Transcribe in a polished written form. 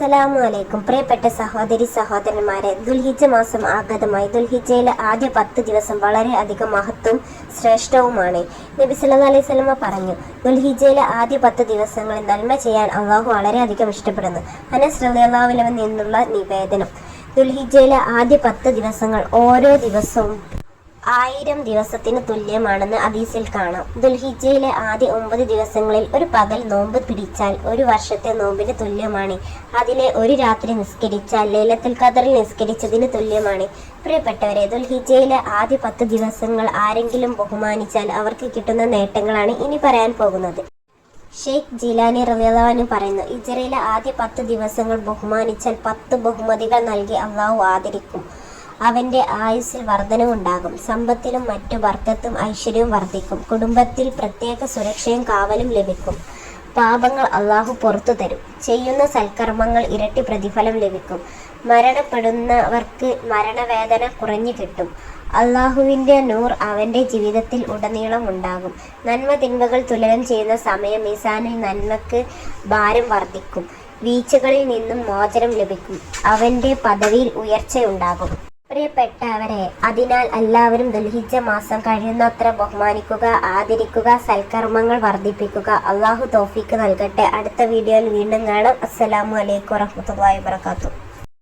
അസ്സലാമു അലൈക്കും. പ്രിയപ്പെട്ട സഹോദരി സഹോദരന്മാരെ, ദുൽഹിജ്ജ മാസം ആഗതമായി. ദുൽഹിജ്ജയിലെ ആദ്യ 10 ദിവസം വളരെ അധികം മഹത്വവും ശ്രേഷ്ഠവുമാണ്. നബി സല്ലല്ലാഹു അലൈഹി വസല്ലമ പറഞ്ഞു, ദുൽഹിജ്ജയിലെ ആദ്യ 10 ദിവസങ്ങളിൽ നന്മ ചെയ്യാൻ അള്ളാഹു വളരെയധികം ഇഷ്ടപ്പെടുന്നു. അനസ് റളിയല്ലാഹു അൻഹു നിന്നുള്ള നിവേദനം. ദുൽഹിജ്ജയിലെ ആദ്യ 10 ദിവസങ്ങൾ ഓരോ ദിവസവും 1000 ദിവസത്തിന് തുല്യമാണെന്ന് ഹദീസിൽ കാണാം. ദുൽഹിജ്ജയിലെ ആദ്യ 9 ദിവസങ്ങളിൽ ഒരു പകൽ നോമ്പ് പിടിച്ചാൽ ഒരു വർഷത്തെ നോമ്പിന് തുല്യമാണ്. അതിലെ ഒരു രാത്രി നിസ്കരിച്ചാൽ ലൈലത്തുൽ ഖദറിൽ നിസ്കരിച്ചതിന് തുല്യമാണ്. പ്രിയപ്പെട്ടവരെ, ദുൽഹിജ്ജയിലെ ആദ്യ 10 ദിവസങ്ങൾ ആരെങ്കിലും ബഹുമാനിച്ചാൽ അവർക്ക് കിട്ടുന്ന നേട്ടങ്ങളാണ് ഇനി പറയാൻ പോകുന്നത്. ഷെയ്ഖ് ജിലാനി റളിയല്ലാഹു അൻഹു പറയുന്നു, ഹിജ്റയിലെ ആദ്യ 10 ദിവസങ്ങൾ ബഹുമാനിച്ചാൽ 10 ബഹുമതികൾ നൽകി അള്ളാഹു ആദരിക്കും. അവന്റെ ആയുസ്സിൽ വർധനവുണ്ടാകും. സമ്പത്തിലും മറ്റു ബർക്കത്തും ഐശ്വര്യവും വർദ്ധിക്കും. കുടുംബത്തിൽ പ്രത്യേക സുരക്ഷയും കാവലും ലഭിക്കും. പാപങ്ങൾ അള്ളാഹു പുറത്തു തരും. ചെയ്യുന്ന സൽക്കർമ്മങ്ങൾ ഇരട്ടി പ്രതിഫലം ലഭിക്കും. മരണപ്പെടുന്നവർക്ക് മരണവേദന കുറഞ്ഞു കിട്ടും. അള്ളാഹുവിൻ്റെ നൂർ അവൻ്റെ ജീവിതത്തിൽ ഉടനീളം ഉണ്ടാകും. നന്മ തിന്മകൾ തുലനം ചെയ്യുന്ന സമയം മീസാനിൽ നന്മക്ക് ഭാരം വർദ്ധിക്കും. വീഴ്ചകളിൽ നിന്നും മോചനം ലഭിക്കും. അവൻ്റെ പദവിയിൽ ഉയർച്ചയുണ്ടാകും. പ്രിയപ്പെട്ടവരെ, അതിനാൽ എല്ലാവരും ദുൽഹിജ്ജ മാസം കഴിയുന്നത്ര ബഹുമാനിക്കുക, ആദരിക്കുക, സൽക്കർമ്മങ്ങൾ വർദ്ധിപ്പിക്കുക. അള്ളാഹു തൗഫീക്ക് നൽകട്ടെ. അടുത്ത വീഡിയോയിൽ വീണ്ടും കാണാം. അസ്സലാമു അലൈക്കും വറഹ്മത്തുള്ളാഹി വബറകാതുഹു.